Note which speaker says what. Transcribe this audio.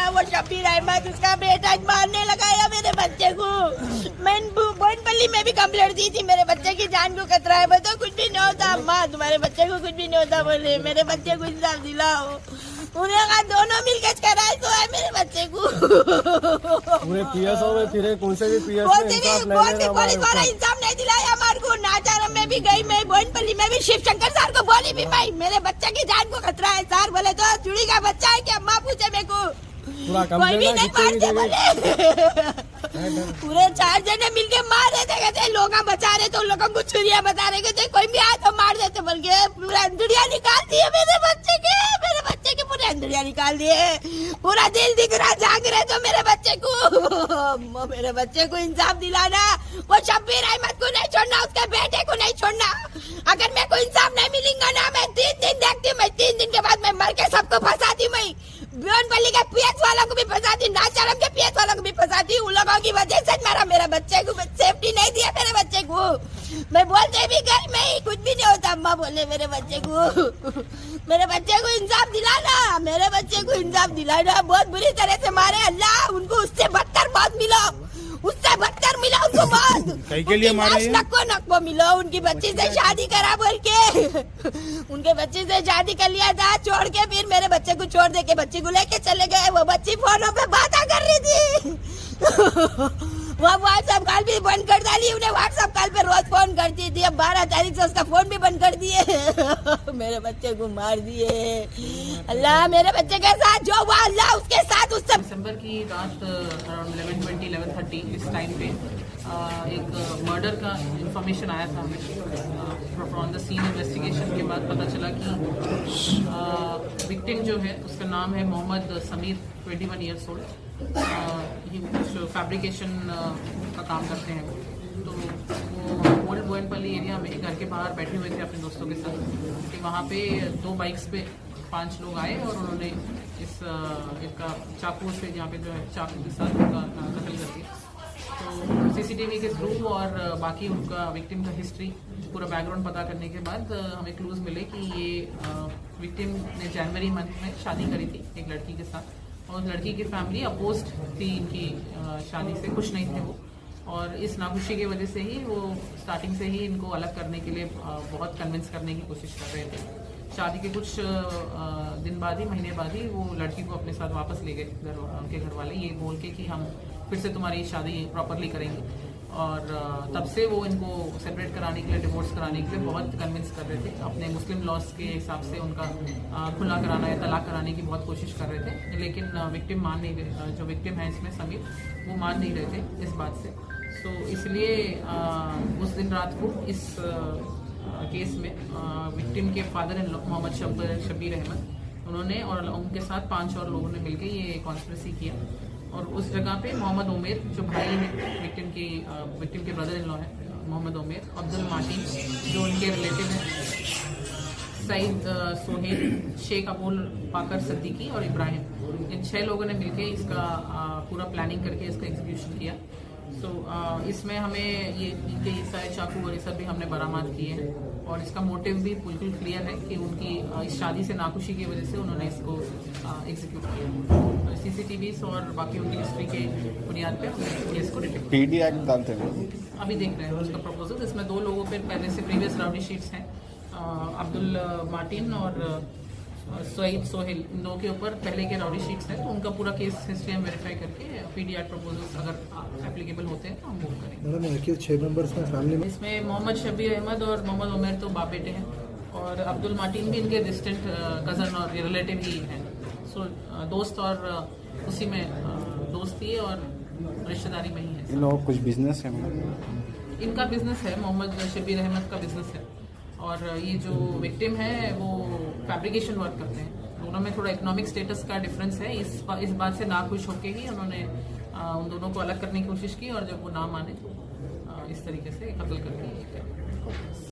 Speaker 1: वो शब्बीर अहमद उसका बेटा मारने लगाया मेरे बच्चे को। मैं बोनपल्ली में भी कंप्लेंट दी थी, मेरे बच्चे की जान को खतरा है, बताओ कुछ भी नहीं होता अम्मा, तुम्हारे बच्चे को कुछ भी नहीं होता बोले, मेरे बच्चे को इंसाफ दिलाओ। उन्हें कहा दोनों मिलकर कराए तो है मेरे बच्चे को।
Speaker 2: पूरे पीएसओ में फिरे, कौन से भी पीएस
Speaker 1: में पुलिस वाला इंसाफ नहीं दिलाया हमारे को। नाचारम में भी गई मैं, बोनपल्ली में भी शिव शंकर सर को बोली भी मैं, मेरे बच्चे की जान को खतरा है। सर बोले तो चुड़ी का बच्चा है क्या, अम्मा पूछे मेरे को, कोई भी नहीं मारते बोले। पूरे 4 जने मिलके मार रहे थे, कहते लोग बचा रहे तो लोगों को छुरिया बता रहे थे, कोई भी आए तो मार देते बोल के पूरा अंदुड़िया निकाल दिए मेरे बच्चे के पूरे अंदुड़िया निकाल दिए। पूरा दिल दिख रहा, जाग रहे तो मेरे बच्चे को इंसाफ दिलाना। वो शब्बीर अहमद को नहीं छोड़ना, उसके बेटे को नहीं छोड़ना। अगर मेरे को इंसाफ नहीं मिलेगा ना, मैं 3 दिन देखती हूँ, मैं 3 दिन के बाद मैं मर के सबको फंसाती। मैं बोनपल्ली के पीएस वालों को भी फंसाती, नाचारम के पीएस वालों को भी फंसाती। उन लोगों की वजह से मेरे बच्चे को सेफ्टी नहीं दिया मेरे बच्चे को। मैं बोलते भी घर में कुछ भी नहीं होता, अम्मा बोले मेरे बच्चे को इंसाफ दिलाना, मेरे बच्चे को इंसाफ दिलाना। बहुत बुरी तरह से मारे, अल्लाह उनको उससे बदतर मौत मिला, उससे बदतर मिला उनको मौत।
Speaker 2: कहीं के लिए मारे
Speaker 1: नक्को मिलो, उनकी बच्ची से शादी करा बोल के, उनके बच्ची से शादी कर लिया था, छोड़ के फिर मेरे बच्चे को छोड़ दे के बच्ची को लेके चले गए। वो बच्ची फोनों पे बात कर रही थी। वो व्हाट्सएप कॉल भी बंद कर डाली, उन्हें व्हाट्सएप कॉल पे रोज फोन करती थी। अब 12 तारीख से उसका फोन भी बंद कर दिए। मेरे बच्चे को मार दिए। अल्लाह मेरे बच्चे के साथ जो हुआ अल्लाह उसके साथ उस
Speaker 3: दिसंबर की रात अराउंड 11:20-11:30 इस टाइम पे एक मर्डर का इंफॉर्मेशन आया था हमें। फ्रॉम द सीन इन्वेस्टिगेशन के बाद पता चला कि विक्टिम जो है उसका नाम है मोहम्मद समीर, 21 ईयर्स ओल्ड। ये फैब्रिकेशन का काम करते हैं। तो वो ओल्ड बोनपल्ली एरिया में घर के बाहर बैठे हुए थे अपने दोस्तों के साथ कि वहाँ पे 2 बाइक्स पे 5 लोग आए और उन्होंने इसका चाकू से यहाँ पे जो है चाकू के साथ उनका कत्ल कर दिया। तो सीसीटीवी के थ्रू और बाकी उनका विक्टिम का हिस्ट्री पूरा बैकग्राउंड पता करने के बाद हमें क्लूज मिले कि ये विक्टिम ने जनवरी मंथ में शादी करी थी एक लड़की के साथ, और उस लड़की की फैमिली अपोज्ड थी इनकी शादी से, खुश नहीं थे वो। और इस नाखुशी की वजह से ही वो स्टार्टिंग से ही इनको अलग करने के लिए बहुत कन्विंस करने की कोशिश कर रहे थे। शादी के कुछ दिन बाद ही, महीने बाद ही वो लड़की को अपने साथ वापस ले गए उनके घर वाले, ये बोल के कि हम फिर से तुम्हारी शादी प्रॉपरली करेंगे। और तब से वो इनको सेपरेट कराने के लिए, डिवोर्स कराने के लिए बहुत कन्विंस कर रहे थे। अपने मुस्लिम लॉज के हिसाब से उनका खुला कराना या तलाक कराने की बहुत कोशिश कर रहे थे, लेकिन विक्टिम मान नहीं रहे, जो विक्टिम है इसमें समीर, वो मान नहीं रहे थे इस बात से। तो इसलिए उस दिन रात को इस केस में विक्टिम के father in law Mohammad Shabbir Ahmed, उन्होंने और उनके साथ 5 और लोगों ने मिलकर ये कॉन्स्पिरेसी किया। और उस जगह पे मोहम्मद उमेर जो भाई है विक्टिम के ब्रदर इन लॉ है, मोहम्मद उमेर, अब्दुल मार्टिन जो उनके रिलेटिव हैं, सईद सोहेल, शेख अबुल पाकर सिद्दीकी और इब्राहिम, इन 6 लोगों ने मिलकर इसका पूरा प्लानिंग करके इसका एग्जीक्यूशन किया। तो इसमें हमें ये इनके सारे चाकू और ये सब भी हमने बरामद किए हैं, और इसका मोटिव भी बिल्कुल क्लियर है कि उनकी इस शादी से नाखुशी की वजह से उन्होंने इसको एग्जीक्यूट किया। तो सीसीटीवीज और बाकी उनकी हिस्ट्री के बुनियाद पे केस को डिटेक्ट
Speaker 4: पीडी एक्ट डालते हैं
Speaker 3: अभी देख रहे हैं उसका प्रपोजल। इसमें 2 लोगों पे पहले से प्रीवियस राउडी शीट्स हैं, अब्दुल मार्टिन और सईद सोहेल, इन 2 के ऊपर पहले के राउडी शीट्स हैं। तो उनका पूरा केस हिस्ट्री हम वेरीफाई करके पीडी एक्ट प्रपोजल्स अगर एप्लीकेबल होते हैं तो हम मूव करेंगे।
Speaker 2: 6 मेंबर्स में फैमिली में
Speaker 3: इसमें मोहम्मद शब्बीर अहमद और मोहम्मद उमेर तो बाप बेटे हैं, और अब्दुल मार्टिन भी इनके डिस्टेंट कज़न और रिलेटिव ही हैं। सो दोस्त और उसी में दोस्ती और रिश्तेदारी में ही है।
Speaker 4: इन लोगों कुछ बिजनेस है?
Speaker 3: इनका बिजनेस है, मोहम्मद शब्बीर अहमद का बिजनेस है, और ये जो विक्टिम है वो फैब्रिकेशन वर्क करते हैं। दोनों में थोड़ा इकोनॉमिक स्टेटस का डिफरेंस है। इस बात से नाखुश होकर ही उन्होंने उन दोनों को अलग करने की कोशिश की, और जब वो ना माने तो इस तरीके से कत्ल करके